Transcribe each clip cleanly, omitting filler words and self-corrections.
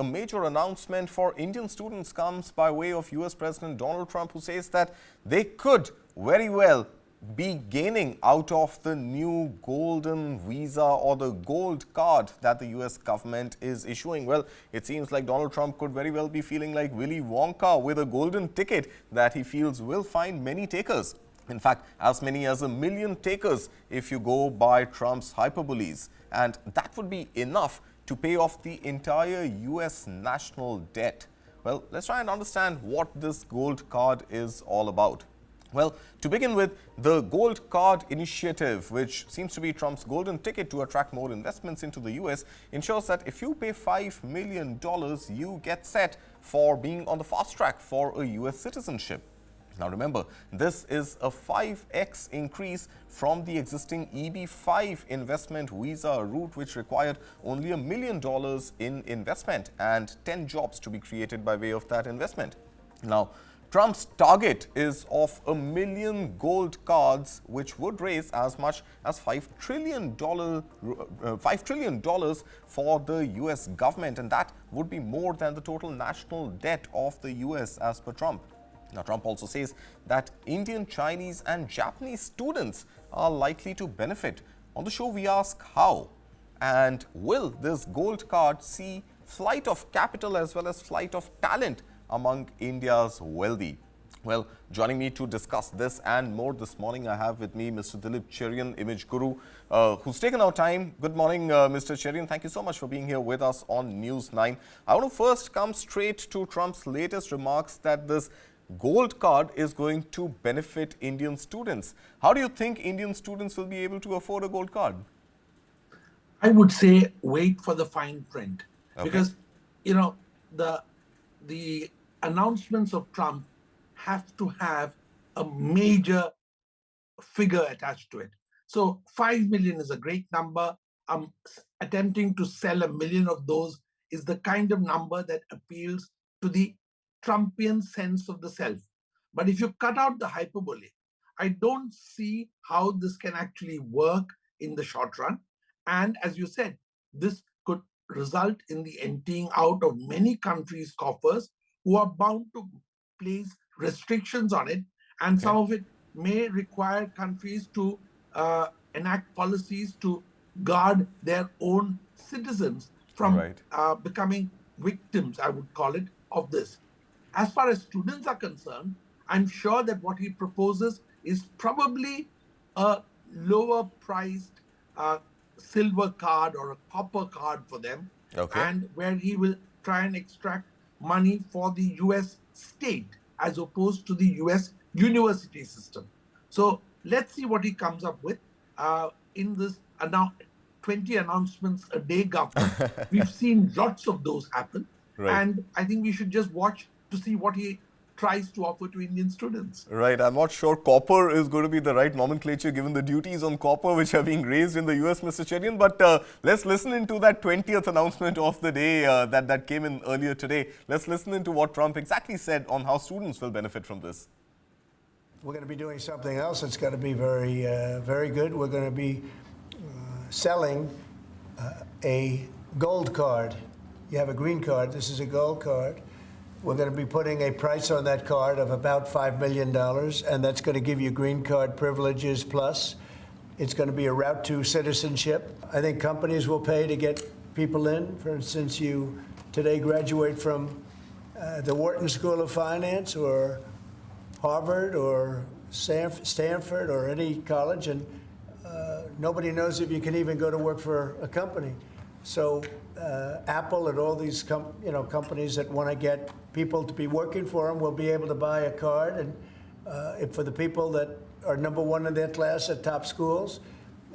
a major announcement for Indian students comes by way of US President Donald Trump, who says that they could very well be gaining out of the new golden visa or the gold card that the US government is issuing. Well, it seems like Donald Trump could very well be feeling like Willy Wonka with a golden ticket that he feels will find many takers. In fact, as many as 1 million takers if you go by Trump's hyperboles. And that would be enough to pay off the entire US national debt. Well, let's try and understand what this gold card is all about. Well, to begin with, the Gold Card initiative, which seems to be Trump's golden ticket to attract more investments into the US, ensures that if you pay $5 million, you get set for being on the fast track for a US citizenship. Now remember, this is a 5x increase from the existing EB-5 investment visa route, which required only $1 million in investment and 10 jobs to be created by way of that investment. Now, Trump's target is of 1 million gold cards, which would raise as much as $5 trillion for the US government, and that would be more than the total national debt of the US as per Trump. Now, Trump also says that Indian, Chinese and Japanese students are likely to benefit. On the show, we ask how, and will this gold card see flight of capital as well as flight of talent among India's wealthy? Well, joining me to discuss this and more this morning, I have with me Mr. Dilip Cherian, Image Guru, who's taken our time. Good morning, Mr. Cherian. Thank you so much for being here with us on News 9. I want to first come straight to Trump's latest remarks that this gold card is going to benefit Indian students. How do you think Indian students will be able to afford a gold card? I would say wait for the fine print. Okay. Because, you know, the announcements of Trump have to have a major figure attached to it. So 5 million is a great number. Attempting to sell 1 million of those is the kind of number that appeals to the Trumpian sense of the self. But if you cut out the hyperbole, I don't see how this can actually work in the short run. And as you said, this could result in the emptying out of many countries' coffers who are bound to place restrictions on it. And some of it may require countries to enact policies to guard their own citizens from becoming victims, I would call it, of this. As far as students are concerned, I'm sure that what he proposes is probably a lower priced silver card or a copper card for them, and where he will try and extract money for the US state as opposed to the US university system. So let's see what he comes up with in this 20 announcements a day government. We've seen lots of those happen. And I think we should just watch to see what he tries to offer to Indian students. Right. I'm not sure copper is going to be the right nomenclature given the duties on copper which are being raised in the US, Mr. Cherian. But let's listen into that 20th announcement of the day that came in earlier today. Let's listen into what Trump exactly said on how students will benefit from this. We're going to be doing something else that's going to be very, very good. We're going to be selling a gold card. You have a green card. This is a gold card. We're going to be putting a price on that card of about $5 million, and that's going to give you green card privileges plus. It's going to be a route to citizenship. I think companies will pay to get people in. For instance, you today graduate from the Wharton School of Finance or Harvard or Stanford or any college, and nobody knows if you can even go to work for a company. So Apple and all these companies that want to get people to be working for them will be able to buy a card, and for the people that are #1 in their class at top schools,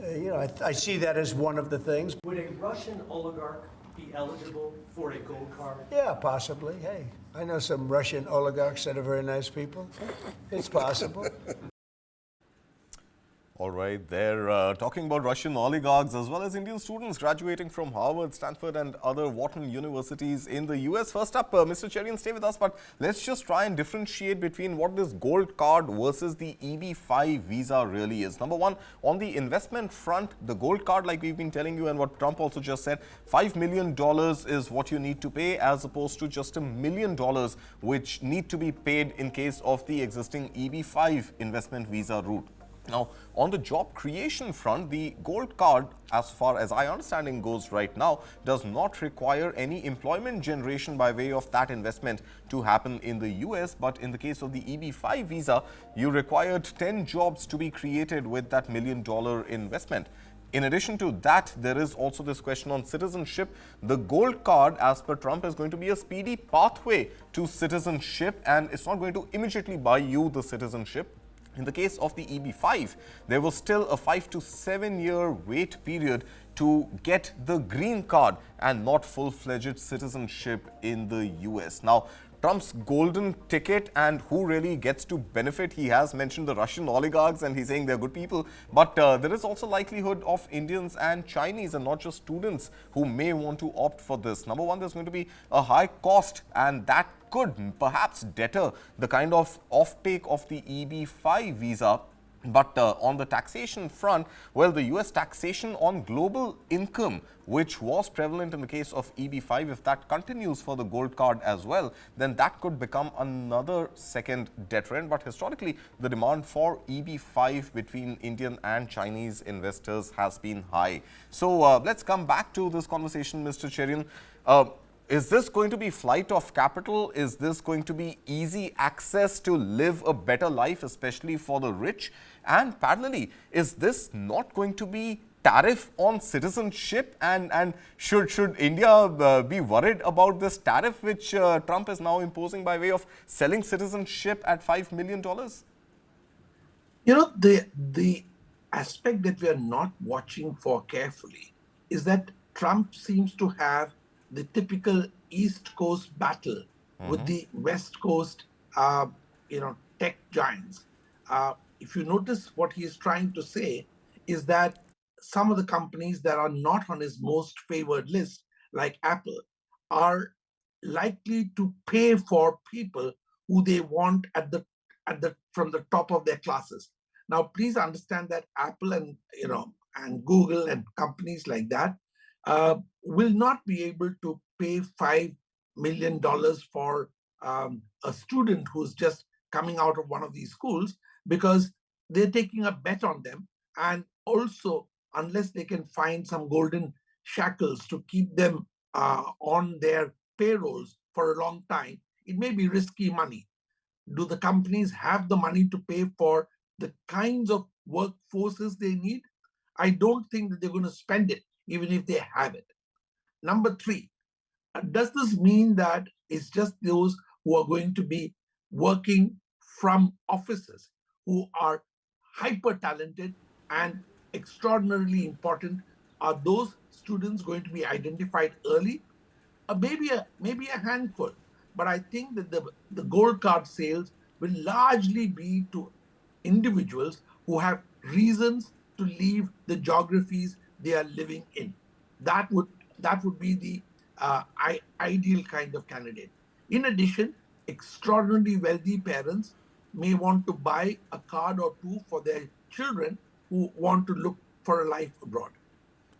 I see that as one of the things. Would a Russian oligarch be eligible for a gold card? Yeah, possibly. Hey, I know some Russian oligarchs that are very nice people. It's possible. All right, they're talking about Russian oligarchs as well as Indian students graduating from Harvard, Stanford, and other Wharton universities in the US. First up, Mr. Cherian, stay with us, but let's just try and differentiate between what this gold card versus the EB-5 visa really is. Number one, on the investment front, the gold card, like we've been telling you and what Trump also just said, $5 million is what you need to pay as opposed to just $1 million, which need to be paid in case of the existing EB-5 investment visa route. Now, on the job creation front, the gold card, as far as I understanding goes right now, does not require any employment generation by way of that investment to happen in the US. But in the case of the EB-5 visa, you required 10 jobs to be created with that $1 million investment. In addition to that, there is also this question on citizenship. The gold card, as per Trump, is going to be a speedy pathway to citizenship, and it's not going to immediately buy you the citizenship. In the case of the EB-5, there was still a 5 to 7 year wait period to get the green card and not full-fledged citizenship in the US. Now, Trump's golden ticket and who really gets to benefit, he has mentioned the Russian oligarchs and he's saying they're good people, but there is also likelihood of Indians and Chinese and not just students who may want to opt for this. Number one, there's going to be a high cost, and that could perhaps deter the kind of offtake of the EB-5 visa. But on the taxation front, well, the US taxation on global income, which was prevalent in the case of EB-5, if that continues for the gold card as well, then that could become another second deterrent. But historically, the demand for EB-5 between Indian and Chinese investors has been high. So let's come back to this conversation, Mr. Cherian. Is this going to be flight of capital? Is this going to be easy access to live a better life, especially for the rich? And parallelly, is this not going to be tariff on citizenship? And should India be worried about this tariff which Trump is now imposing by way of selling citizenship at $5 million? You know, the aspect that we are not watching for carefully is that Trump seems to have the typical East Coast battle with the West Coast, tech giants. If you notice, what he is trying to say is that some of the companies that are not on his most favored list, like Apple, are likely to pay for people who they want from the top of their classes. Now, please understand that Apple and Google and companies like that will not be able to pay $5 million for a student who's just coming out of one of these schools, because they're taking a bet on them. And also, unless they can find some golden shackles to keep them on their payrolls for a long time, it may be risky money. Do the companies have the money to pay for the kinds of workforces they need? I don't think that they're going to spend it, even if they have it. Number three, does this mean that it's just those who are going to be working from offices who are hyper talented and extraordinarily important? Are those students going to be identified early? Maybe a handful, but I think that the gold card sales will largely be to individuals who have reasons to leave the geographies they are living in. That would be the ideal kind of candidate. In addition, extraordinarily wealthy parents may want to buy a card or two for their children who want to look for a life abroad.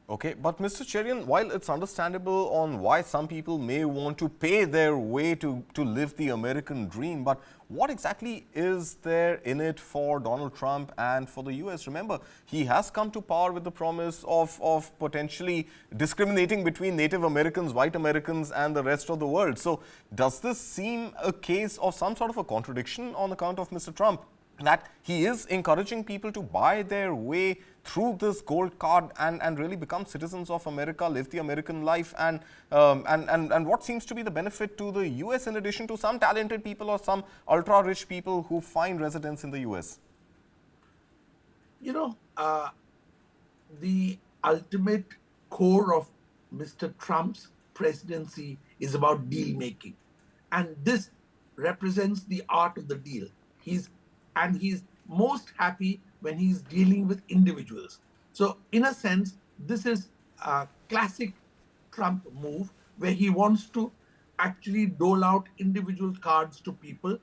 Okay, but Mr. Cherian, while it's understandable on why some people may want to pay their way to live the American dream, but what exactly is there in it for Donald Trump and for the US? Remember, he has come to power with the promise of potentially discriminating between Native Americans, white Americans, and the rest of the world. So does this seem a case of some sort of a contradiction on account of Mr. Trump, that he is encouraging people to buy their way through this gold card and really become citizens of America, live the American life, and what seems to be the benefit to the US in addition to some talented people or some ultra-rich people who find residence in the US? The ultimate core of Mr. Trump's presidency is about deal making. And this represents the art of the deal. He's most happy when he's dealing with individuals. So in a sense, this is a classic Trump move where he wants to actually dole out individual cards to people.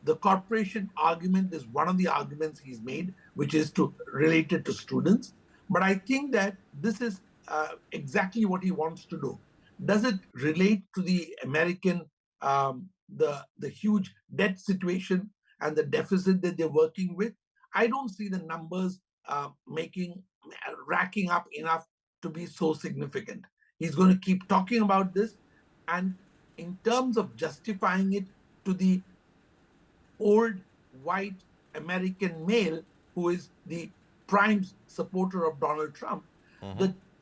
The corporation argument is one of the arguments he's made, which is to related to students. But I think that this is exactly what he wants to do. Does it relate to the American the huge debt situation and the deficit that they're working with? I don't see the numbers racking up enough to be so significant. He's going to keep talking about this, and in terms of justifying it to the old white American male who is the prime supporter of Donald Trump,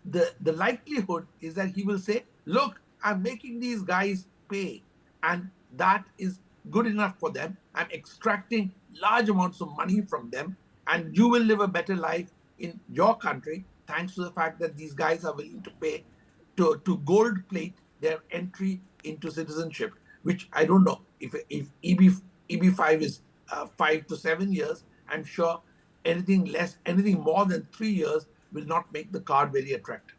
the likelihood is that he will say, look, I'm making these guys pay, and that is good enough for them. I'm extracting large amounts of money from them, and you will live a better life in your country thanks to the fact that these guys are willing to pay to gold plate their entry into citizenship, which I don't know if EB5 is 5 to 7 years. I'm sure anything more than 3 years will not make the card very attractive.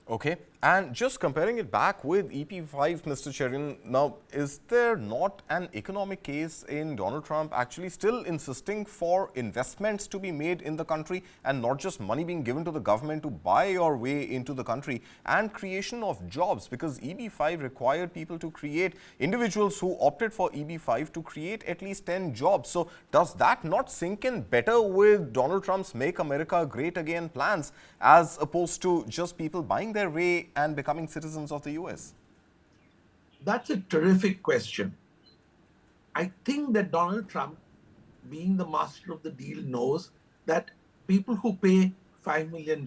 Okay, and just comparing it back with EP5, Mr. Cherian, now is there not an economic case in Donald Trump actually still insisting for investments to be made in the country and not just money being given to the government to buy your way into the country, and creation of jobs? Because EB5 required people to create, individuals who opted for EB5 to create at least 10 jobs. So does that not sink in better with Donald Trump's Make America Great Again plans as opposed to just people buying their way and becoming citizens of the US? That's a terrific question. I think that Donald Trump, being the master of the deal, knows that people who pay $5 million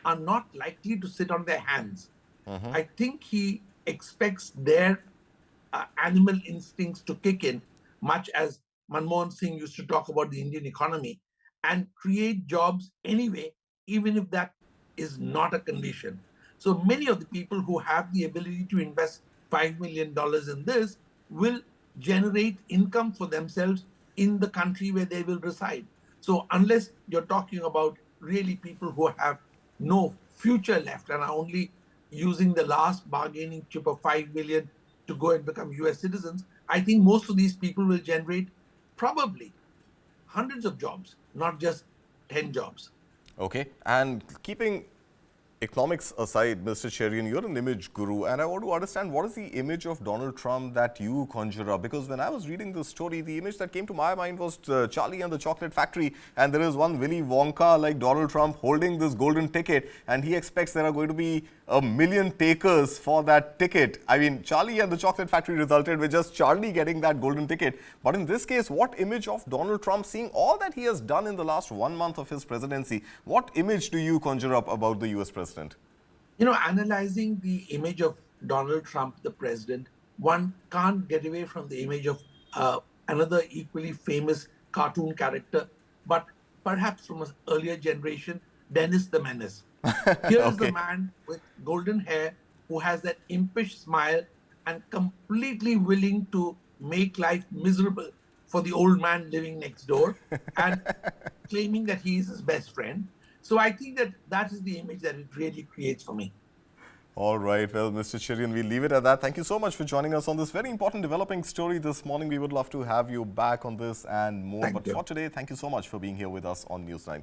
are not likely to sit on their hands. I think he expects their animal instincts to kick in, much as Manmohan Singh used to talk about the Indian economy, and create jobs anyway, even if that is not a condition. So many of the people who have the ability to invest $5 million in this will generate income for themselves in the country where they will reside. So unless you're talking about really people who have no future left and are only using the last bargaining chip of 5 million to go and become US citizens, I think most of these people will generate probably hundreds of jobs, not just 10 jobs. Okay, and keeping economics aside, Mr. Cherian, you're an image guru, and I want to understand what is the image of Donald Trump that you conjure up? Because when I was reading this story, the image that came to my mind was Charlie and the Chocolate Factory, and there is one Willy Wonka like Donald Trump holding this golden ticket, and he expects there are going to be 1 million takers for that ticket. I mean, Charlie and the Chocolate Factory resulted with just Charlie getting that golden ticket. But in this case, what image of Donald Trump, seeing all that he has done in the last 1 month of his presidency, what image do you conjure up about the US president? You know, analyzing the image of Donald Trump, the president, one can't get away from the image of another equally famous cartoon character, but perhaps from an earlier generation, Dennis the Menace. Here's the man with golden hair who has that impish smile and completely willing to make life miserable for the old man living next door and claiming that he is his best friend. So I think that that is the image that it really creates for me. All right. Well, Mr. Cherian, we'll leave it at that. Thank you so much for joining us on this very important developing story this morning. We would love to have you back on this and more. Thank you. For today, thank you so much for being here with us on News 9.